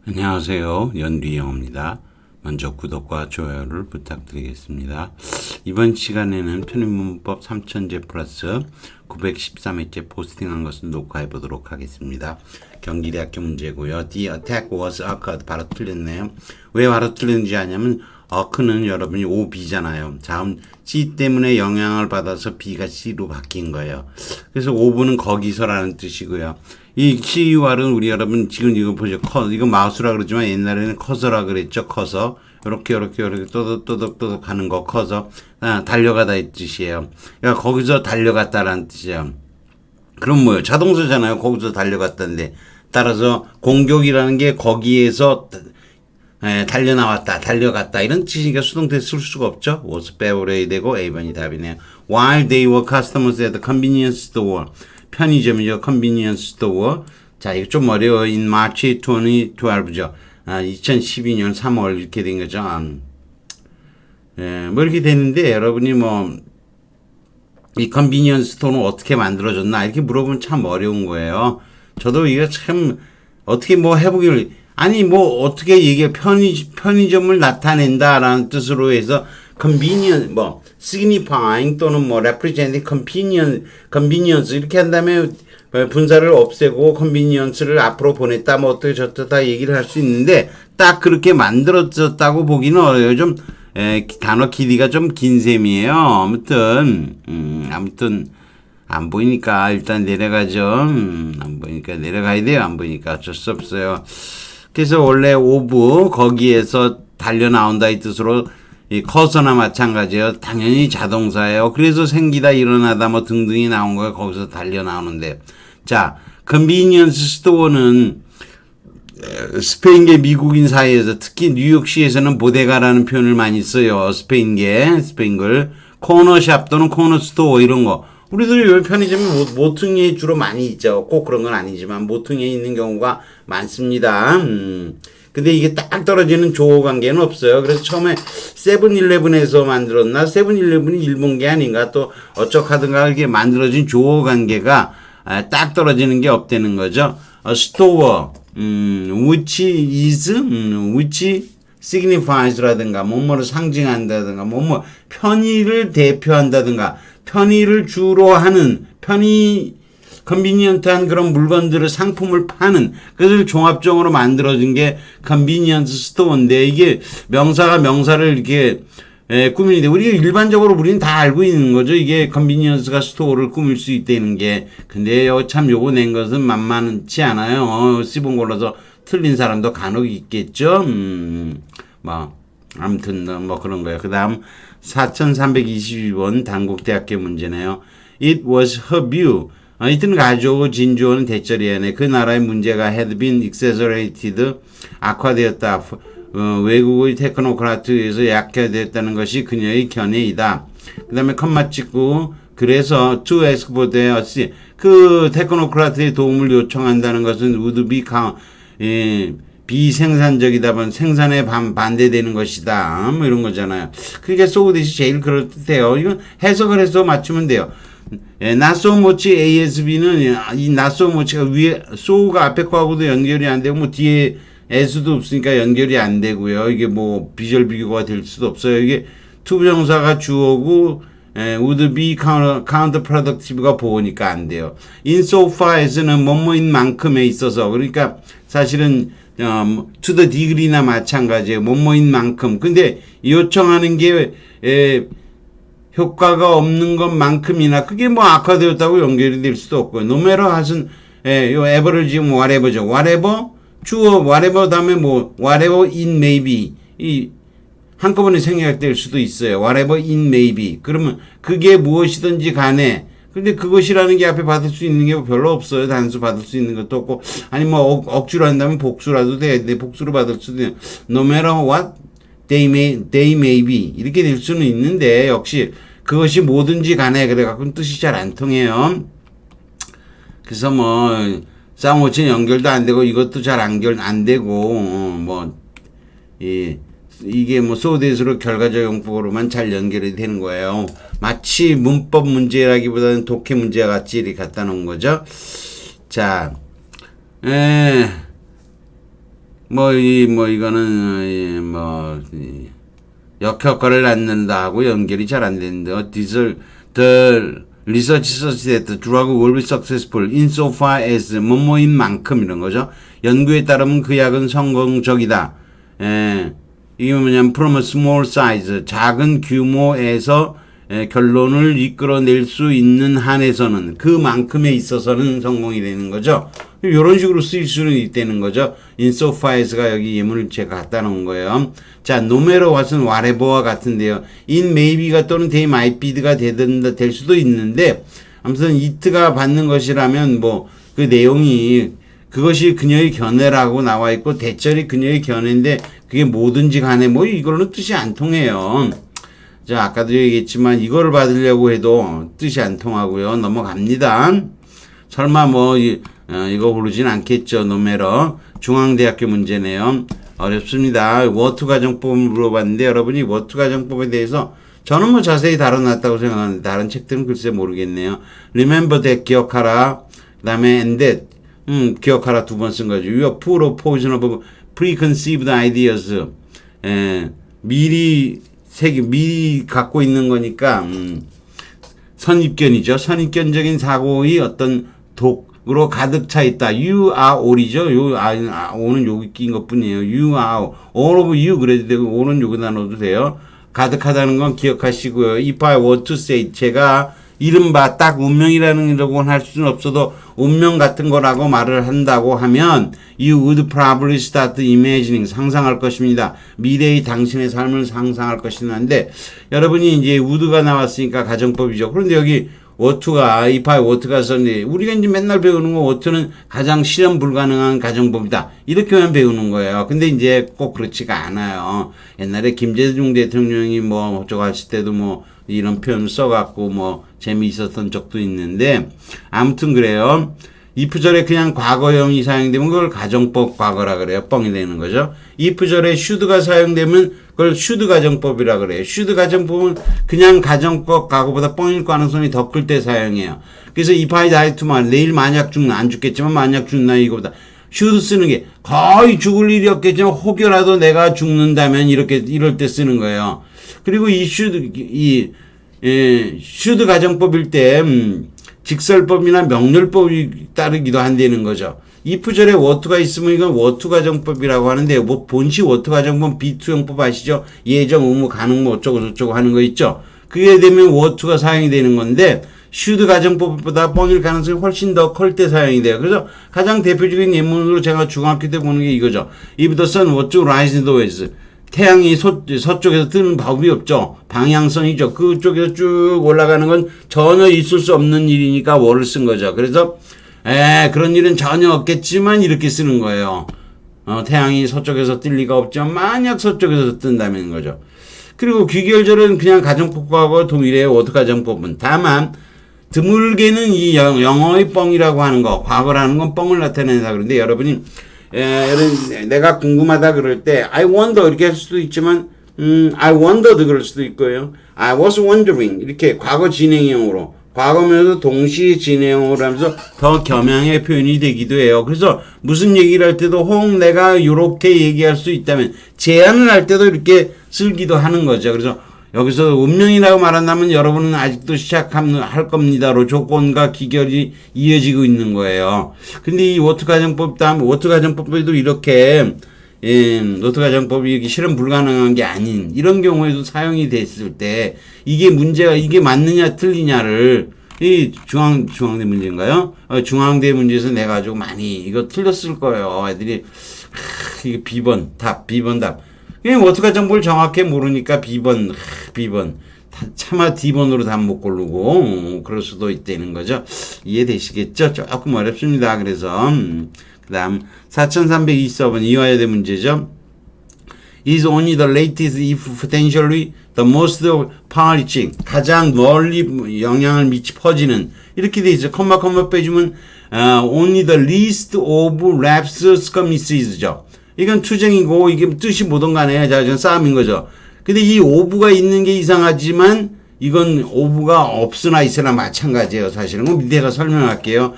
안녕하세요. 연두이영입니다. 먼저 구독과 좋아요를 부탁드리겠습니다. 이번 시간에는 편입문법 3000제 플러스 913회째 포스팅한 것을 녹화해 보도록 하겠습니다. 경기대학교 문제고요. The attack was occurred. 바로 틀렸네요. 왜 바로 틀렸는지 아냐면 occur는 여러분이 OB잖아요. 다음 C 때문에 영향을 받아서 B가 C로 바뀐 거예요. 그래서 오브는 거기서라는 뜻이고요. 이 CUR은 우리 여러분 지금 이거 보죠. 이거 마우스라 그러지만 옛날에는 커서라 그랬죠. 커서 이렇게 또덕또덕 하는 거 커서 달려가다 이 뜻이에요. 그러니까 거기서 달려갔다라는 뜻이에요. 그럼 뭐예요? 자동차잖아요. 거기서 달려갔다는데 따라서 공격이라는 게 거기에서 달려나왔다, 달려갔다 이런 뜻이니까 수동태 쓸 수가 없죠. was favored 되고 A번이 답이네요. While they were customers at the convenience store. 편의점이죠. convenience store. 자, 이거 좀 어려워요. in March 2012죠. 2012년 3월 이렇게 된 거죠. 뭐 이렇게 되는데 여러분이 이 컨비니언스 스토어는 어떻게 만들어졌나 이렇게 물어보면 참 어려운 거예요. 저도 이거 참 어떻게 해보기를 어떻게 이게 편의점을 나타낸다라는 뜻으로 해서 convenience signifying 또는 representing convenience 이렇게 한 다음에 분사를 없애고 convenience를 앞으로 보냈다 어떻게 저떻다 얘기를 할 수 있는데 딱 그렇게 만들어졌다고 보기는 어려워요. 좀 단어 길이가 좀 긴 셈이에요. 아무튼 안 보이니까 일단 내려가죠. 안 보이니까 내려가야 돼요. 안 보이니까 어쩔 수 없어요. 그래서 원래 오브 거기에서 달려 나온다 이 뜻으로 이 커서나 마찬가지예요. 당연히 자동사예요. 그래서 생기다 일어나다 등등이 나온 거예요. 거기서 달려 나오는데 자 컨비니언스 스토어는 스페인계 미국인 사이에서 특히 뉴욕시에서는 보데가라는 표현을 많이 써요. 스페인글 코너샵 또는 코너스토어 이런 거 우리들이 왜 편의점에 모퉁이에 주로 많이 있죠. 꼭 그런 건 아니지만 모퉁이에 있는 경우가 많습니다. 근데 이게 딱 떨어지는 조호 관계는 없어요. 그래서 처음에 세븐일레븐에서 만들었나 세븐일레븐이 일본 게 아닌가 또 어쩌하든가 이렇게 만들어진 조호 관계가 딱 떨어지는 게 없다는 거죠. 스토어 which is which signifies라든가 뭐뭐를 상징한다든가 편의를 대표한다든가 편의를 주로 하는 컨비니언트한 그런 물건들을 상품을 파는 그것을 종합적으로 만들어진 게 컨비니언스 스토어인데 이게 명사가 명사를 이렇게 꾸미는데 우리가 일반적으로 우리는 다 알고 있는 거죠. 이게 컨비니언스가 스토어를 꾸밀 수 있다는 게 근데 참 요거 낸 것은 만만치 않아요. 씹은 걸로서 틀린 사람도 간혹 있겠죠. 아무튼 그런 거예요. 그 다음 4322번 단국대학교 문제네요. It was her view. 이때는 가져오고 진주어는 대절이야네. 그 나라의 문제가 had been exaggerated, 악화되었다. 외국의 테크노크라트에서 약화되었다는 것이 그녀의 견해이다. 그 다음에 컴마 찍고 그래서 to ask for their 그 테크노크라트의 도움을 요청한다는 것은 would be 비생산적이다, 생산에 반대되는 것이다. 이런 거잖아요. 그러니까 소우댓이 제일 그럴듯해요. 이건 해석을 해서 맞추면 돼요. not so much ASB는 이 not so much가 위에 so가 앞에 거하고도 연결이 안 되고 뒤에 s도 없으니까 연결이 안 되고요. 이게 비절 비교가 될 수도 없어요. 이게 투부정사가 주어고 would be counterproductive가 보호니까 안 돼요. insofar as는 뭐뭐인 만큼에 있어서 그러니까 사실은 to the degree나 마찬가지예요. 뭐뭐인 만큼. 근데 요청하는 게 효과가 없는 것만큼이나 그게 악화되었다고 연결이 될 수도 없고요. no matter what은 요 average whatever죠. whatever 주어 whatever 다음에 whatever it may be 이 한꺼번에 생략될 수도 있어요. whatever it may be 그러면 그게 무엇이든지 간에 근데 그것이라는 게 앞에 받을 수 있는 게 별로 없어요. 단수 받을 수 있는 것도 없고 아니 억지로 한다면 복수라도 되는데 복수로 받을 수도 있는 no matter what they may be 이렇게 될 수는 있는데 역시 그것이 뭐든지 간에 그래갖고 뜻이 잘 안 통해요. 그래서 쌍호칭 연결도 안 되고 이것도 잘 안 되고 이게 소대수로 결과적 용법으로만 잘 연결이 되는 거예요. 마치 문법 문제라기보다는 독해 문제 같이 이렇게 갖다 놓은 거죠. 자, 이거는 역효과를 낳는다 하고 연결이 잘 안 되는데 the research suggests that the drug will be successful insofar as 뭐뭐인 만큼 이런 거죠. 연구에 따르면 그 약은 성공적이다. 이게 뭐냐면 from a small size 작은 규모에서 결론을 이끌어낼 수 있는 한에서는 그만큼에 있어서는 성공이 되는 거죠. 이런 식으로 쓰일 수는 있다는 거죠. insofar as가 여기 예문을 제가 갖다 놓은 거예요. 자, no matter what은 whatever와 같은데요. in maybe가 또는 they might be가 될 수도 있는데 아무튼 it가 받는 것이라면 그 내용이 그것이 그녀의 견해라고 나와 있고 대절이 그녀의 견해인데 그게 뭐든지 간에 이걸로는 뜻이 안 통해요. 자, 아까도 얘기했지만 이거를 받으려고 해도 뜻이 안 통하고요. 넘어갑니다. 설마 이거 고르진 않겠죠. 노메러 중앙대학교 문제네요. 어렵습니다. 워투 가정법을 물어봤는데 여러분이 워투 가정법에 대해서 저는 자세히 다뤄놨다고 생각하는데 다른 책들은 글쎄 모르겠네요. remember that 기억하라. 그 다음에 and that 기억하라 두 번 쓴 거죠. You are full of poison of preconceived ideas. 미리 갖고 있는 거니까 선입견이죠. 선입견적인 사고의 어떤 독으로 가득 차 있다. You are all이죠. all은 여기 낀 것뿐이에요. You are all of you 그래도 되고 all은 여기다 넣어도 돼요. 가득하다는 건 기억하시고요. If I were to say 제가 이른바 딱 운명이라는 거는 할 수는 없어도 운명 같은 거라고 말을 한다고 하면 you would probably start imagining 상상할 것입니다. 미래의 당신의 삶을 상상할 것인데 여러분이 이제 would가 나왔으니까 가정법이죠. 그런데 여기 what가 if I what가 썼는데 우리가 이제 맨날 배우는 거 what는 가장 실현 불가능한 가정법이다. 이렇게만 배우는 거예요. 근데 이제 꼭 그렇지가 않아요. 옛날에 김대중 대통령이 어쩌고 하실 때도 이런 표현 써갖고 재미있었던 적도 있는데 아무튼 그래요. if절에 그냥 과거형이 사용되면 그걸 가정법 과거라 그래요. 뻥이 되는 거죠. if절에 should가 사용되면 그걸 should 가정법이라 그래요. should 가정법은 그냥 가정법 과거보다 뻥일 가능성이 더 클 때 사용해요. 그래서 if I die tomorrow 내일 만약 죽나 안 죽겠지만 만약 죽나 이거보다 should 쓰는 게 거의 죽을 일이 없겠지만 혹여라도 내가 죽는다면 이럴 때 쓰는 거예요. 그리고 이 should 가정법일 때 직설법이나 명렬법이 따르기도 한다는 거죠. if절에 what가 있으면 이건 what 가정법이라고 하는데 본시 what 가정법 B2형법 아시죠? 예정, 의무, 가능 어쩌고 저쩌고 하는 거 있죠. 그게 되면 what가 사용이 되는 건데 should 가정법보다 뻥일 가능성이 훨씬 더 클 때 사용이 돼요. 그래서 가장 대표적인 예문으로 제가 중학교 때 보는 게 이거죠. If the sun were to rise in the west 태양이 서쪽에서 뜨는 법이 없죠. 방향성이죠. 그쪽에서 쭉 올라가는 건 전혀 있을 수 없는 일이니까 what를 쓴 거죠. 그래서 그런 일은 전혀 없겠지만 이렇게 쓰는 거예요. 태양이 서쪽에서 뜰 리가 없죠. 만약 서쪽에서 뜬다는 거죠. 그리고 귀결절은 그냥 가정법하고 동일해요. what 가정법은. 다만 드물게는 이 영어의 뻥이라고 하는 거, 과거라는 건 뻥을 나타낸다. 그런데 여러분이 내가 궁금하다 그럴 때 I wonder 이렇게 할 수도 있지만 I wondered 그럴 수도 있고요. I was wondering 이렇게 과거 진행형으로 과거면서 동시 진행형으로 하면서 더 겸양의 표현이 되기도 해요. 그래서 무슨 얘기를 할 때도 혹 내가 이렇게 얘기할 수 있다면 제안을 할 때도 이렇게 쓰기도 하는 거죠. 그래서 여기서 운명이라고 말한다면 여러분은 아직도 시작할 겁니다로 조건과 기결이 이어지고 있는 거예요. 근데 이 워트 가정법 다음 워트 가정법에도 이렇게 워트 가정법이 실현 불가능한 게 아닌 이런 경우에도 사용이 됐을 때 이게 문제가 이게 맞느냐 틀리냐를 이 중앙대 문제인가요? 중앙대 문제에서 내 가지고 많이 이거 틀렸을 거예요. 애들이 이게 B번 답. 워트 가정법을 정확히 모르니까 B번 차마 D번으로 답 못 고르고 그럴 수도 있다는 거죠. 이해되시겠죠? 조금 어렵습니다. 그래서 그 다음 4324번 이화여대 문제죠. is only the latest if potentially the most far-reaching 가장 멀리 영향을 퍼지는 이렇게 돼 있어요. 컴마 빼주면 only the least of raps skirmishes죠. 이건 투쟁이고 이게 뜻이 뭐든 간에 자 싸움인 거죠. 근데 이 오브가 있는 게 이상하지만 이건 오브가 없으나 있으나 마찬가지예요. 사실은 밑에가 설명할게요.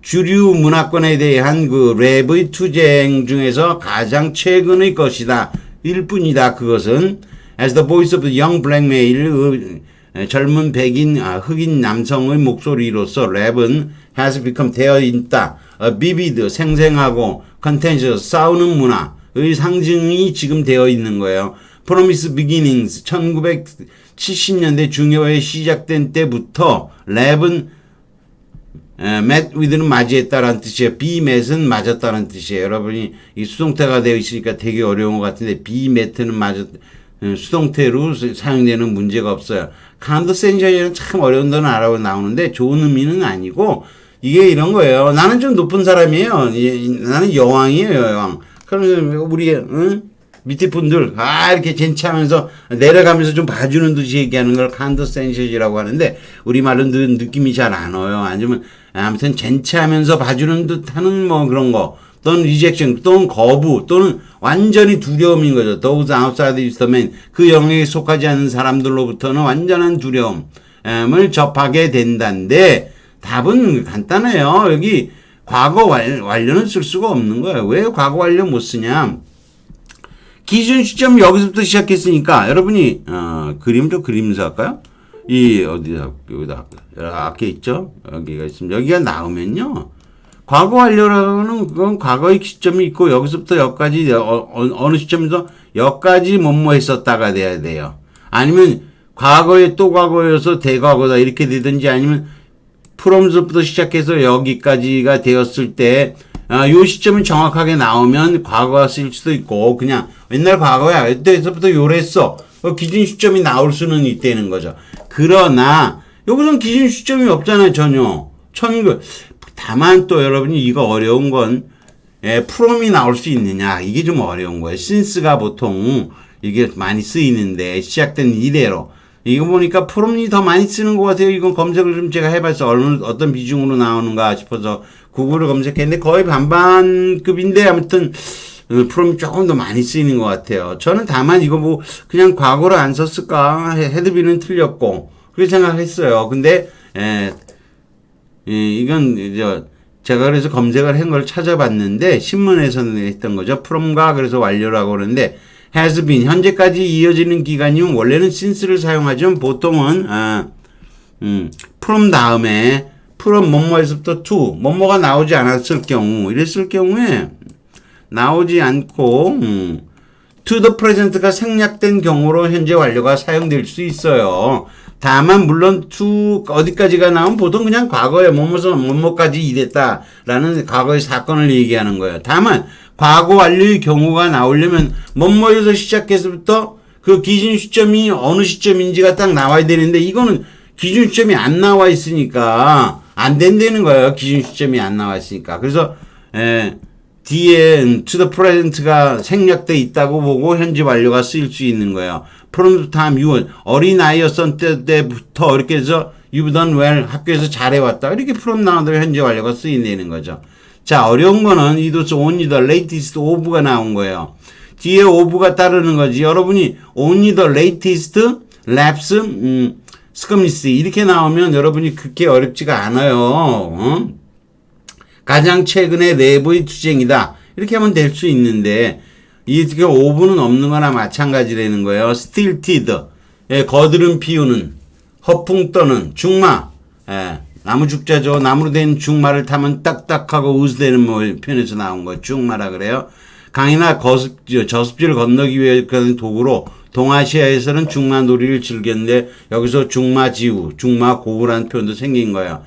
주류 문화권에 대한 그 랩의 투쟁 중에서 가장 최근의 것이다. 일 뿐이다. 그것은 as the voice of the young black male 젊은 백인 흑인 남성의 목소리로서 랩은 has become 되어 있다. vivid 생생하고 contentious 싸우는 문화의 상징이 지금 되어 있는 거예요. Promise Beginnings 1970년대 중요에 시작된 때부터 랩은 met with는 맞이했다라는 뜻이에요. be met은 맞았다는 뜻이에요. 여러분이 이 수동태가 되어 있으니까 되게 어려운 것 같은데 be met는 수동태로 사용되는 문제가 없어요. condescension은 참 어려운 단어 알아고 나오는데 좋은 의미는 아니고 이게 이런 거예요. 나는 좀 높은 사람이에요. 나는 여왕이에요. 여왕. 그러면 우리 밑에 분들 이렇게 젠치하면서 내려가면서 좀 봐주는 듯이 얘기하는 걸 condescension이라고 하는데 우리말로 느낌이 잘 안 와요. 아무튼 젠치하면서 봐주는 듯하는 뭐 그런 거 또는 리젝션 또는 거부 또는 완전히 두려움인 거죠. Those outside the domain 그 영역에 속하지 않는 사람들로부터는 완전한 두려움을 접하게 된다는데 답은 간단해요. 여기 과거 완료는 쓸 수가 없는 거예요. 왜 과거 완료 못 쓰냐? 기준 시점 여기서부터 시작했으니까 여러분이 그림도 그리면서 할까요? 여기다 앞에 있죠? 여기가 있습니다. 여기가 나오면요. 과거 완료라는 건 과거의 시점이 있고 여기서부터 여기까지 어느 시점에서 여기까지 뭐뭐 했었다가 돼야 돼요. 아니면 과거에 또 과거여서 대과거다 이렇게 되든지 아니면 from부터 시작해서 여기까지가 되었을 때 요 시점이 정확하게 나오면 과거가 쓸 수도 있고 그냥 옛날 과거야. 이때서부터 요랬어. 기준 시점이 나올 수는 있다는 거죠. 그러나 여기서는 기준 시점이 없잖아요. 전혀. 다만 또 여러분이 이거 어려운 건 from이 나올 수 있느냐. 이게 좀 어려운 거예요. since가 보통 이게 많이 쓰이는데 시작된 이래로. 이거 보니까 from이 더 많이 쓰는 것 같아요. 이건 검색을 좀 제가 해봐서 어떤 비중으로 나오는가 싶어서 구글을 검색했는데 거의 반반급인데 아무튼 from이 조금 더 많이 쓰이는 것 같아요. 저는 다만 이거 뭐 그냥 과거를 안 썼을까 헤드비는 틀렸고 그렇게 생각했어요. 근데 이건 제가 그래서 검색을 한 걸 찾아봤는데 신문에서는 했던 거죠. from과 그래서 완료라고 그러는데 has been 현재까지 이어지는 기간이면 원래는 since를 사용하지만 보통은 from 다음에 from 뭐뭐에서부터 to 뭐뭐가 나오지 않았을 경우 이랬을 경우에 나오지 않고 to the present가 생략된 경우로 현재 완료가 사용될 수 있어요. 다만 물론 to 어디까지가 나오면 보통 그냥 과거에 뭐뭐까지 이랬다라는 과거의 사건을 얘기하는 거예요. 다만 과거 완료의 경우가 나오려면 뭐뭐에서 시작해서부터 그 기준 시점이 어느 시점인지가 딱 나와야 되는데 이거는 기준 시점이 안 나와 있으니까 안 된다는 거예요. 기준 시점이 안 나와 있으니까. 그래서 뒤에 to the present가 생략돼 있다고 보고 현재 완료가 쓰일 수 있는 거예요. from the time you were 어린아이였을 때부터 이렇게 해서 you've done well 학교에서 잘해왔다. 이렇게 from 나오면 현재 완료가 쓰인다는 거죠. 자, 어려운 거는 it was only the latest of가 나온 거예요. 뒤에 of가 따르는 거지. 여러분이 only the latest lapse skirmish 이렇게 나오면 여러분이 그렇게 어렵지가 않아요. 가장 최근의 내부의 투쟁이다. 이렇게 하면 될 수 있는데 이게 of는 없는 거나 마찬가지라는 거예요. stilted 거드름 피우는 허풍 떠는 중마 나무 죽자죠. 나무로 된 중마를 타면 딱딱하고 으스대는 표현에서 나온 거 중마라 그래요. 강이나 저습지를 건너기 위해 그런 도구로 동아시아에서는 중마놀이를 즐겼는데 여기서 중마지우, 중마고우라는 표현도 생긴 거예요.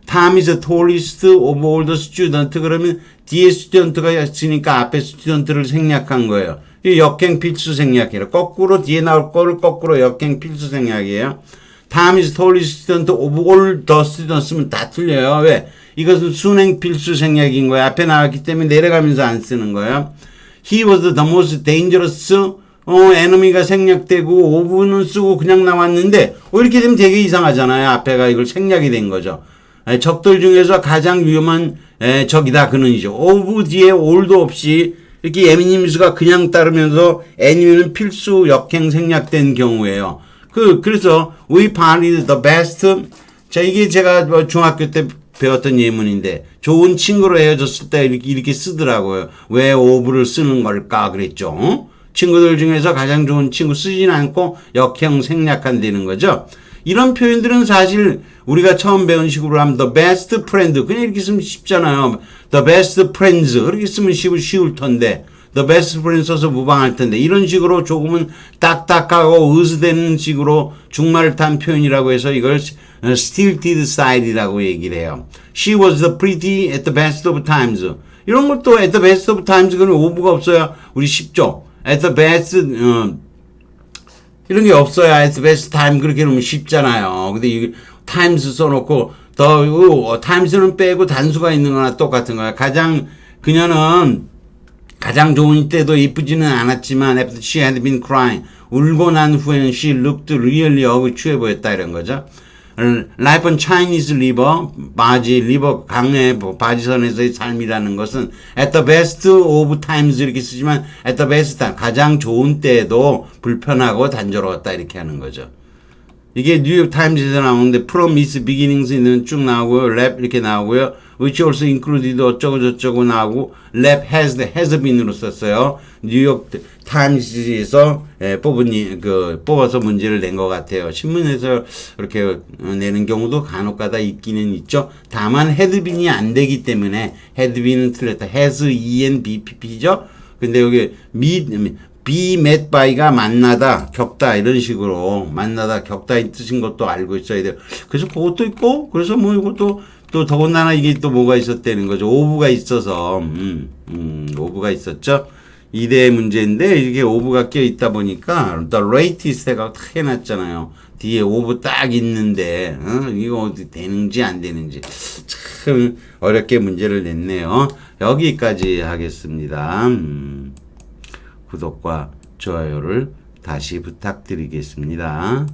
Tom is the tallest of all the student. 그러면 뒤에 스튜던트가 있으니까 앞에 스튜던트를 생략한 거예요. 이 역행 필수 생략이에요. 거꾸로 뒤에 나올 거를 거꾸로 역행 필수 생략이에요. Tom is the tallest student of all the students면 다 틀려요. 왜? 이것은 순행 필수 생략인 거예요. 앞에 나왔기 때문에 내려가면서 안 쓰는 거예요. He was the most dangerous enemy가 생략되고 of는 쓰고 그냥 나왔는데 이렇게 되면 되게 이상하잖아요. 앞에가 이걸 생략이 된 거죠. 적들 중에서 가장 위험한 적이다 그는 이죠. of 뒤에 all도 없이 이렇게 에미님수가 그냥 따르면서 a니면은 필수 역행 생략된 경우예요. 그래서 we found the best. 자, 이게 제가 중학교 때 배웠던 예문인데 좋은 친구로 헤어졌을 때 이렇게 쓰더라고요. 왜 오브를 쓰는 걸까 그랬죠. 친구들 중에서 가장 좋은 친구 쓰진 않고 역형 생략한다는 거죠. 이런 표현들은 사실 우리가 처음 배운 식으로 하면 the best friend 그냥 이렇게 쓰면 쉽잖아요. the best friends 그렇게 쓰면 쉬울 텐데 the best friend 써서 무방할 텐데 이런 식으로 조금은 딱딱하고 으스대는 식으로 중말을 탄 표현이라고 해서 이걸 stilted side이라고 얘기를 해요. She was the pretty at the best of times. 이런 것도 at the best of times 그러면 오브가 없어야 우리 쉽죠. at the best 이런 게 없어야 at the best time 그렇게 놓으면 쉽잖아요. 근데 이 times 써놓고 더 times는 빼고 단수가 있는 거나 똑같은 거야. 그녀는 가장 좋은 때도 이쁘지는 않았지만 after she had been crying 울고 난 후에는 she looked really ugly 취해 보였다 이런 거죠. Life on Chinese River 리버 강의 바지선에서의 삶이라는 것은 at the best of times 이렇게 쓰지만 at the best time 가장 좋은 때에도 불편하고 단조로웠다 이렇게 하는 거죠. 이게 뉴욕 타임즈에서 나오는데 from its beginnings는 쭉 나오고요. 랩 이렇게 나오고요. which also included 어쩌고 저쩌고 나오고 랩 has been으로 썼어요. 뉴욕 타임즈에서 뽑아서 문제를 낸 것 같아요. 신문에서 이렇게 내는 경우도 간혹가다 있기는 있죠. 다만 had been이 안 되기 때문에 had been은 틀렸다. has, ENBPP죠. 근데 여기 be met by가 만나다, 겪다 이런 식으로 만나다, 겪다의 뜻인 것도 알고 있어야 돼요. 그래서 그것도 있고 그래서 뭐 이것도 또 더군다나 이게 또 뭐가 있었다는 거죠. 오브가 있어서 오브가 있었죠. 2대 문제인데 이게 오브가 껴 있다 보니까 the rate is가 탁 해놨잖아요. 뒤에 오브 딱 있는데 이거 어디 되는지 안 되는지 참 어렵게 문제를 냈네요. 여기까지 하겠습니다. 구독과 좋아요를 다시 부탁드리겠습니다.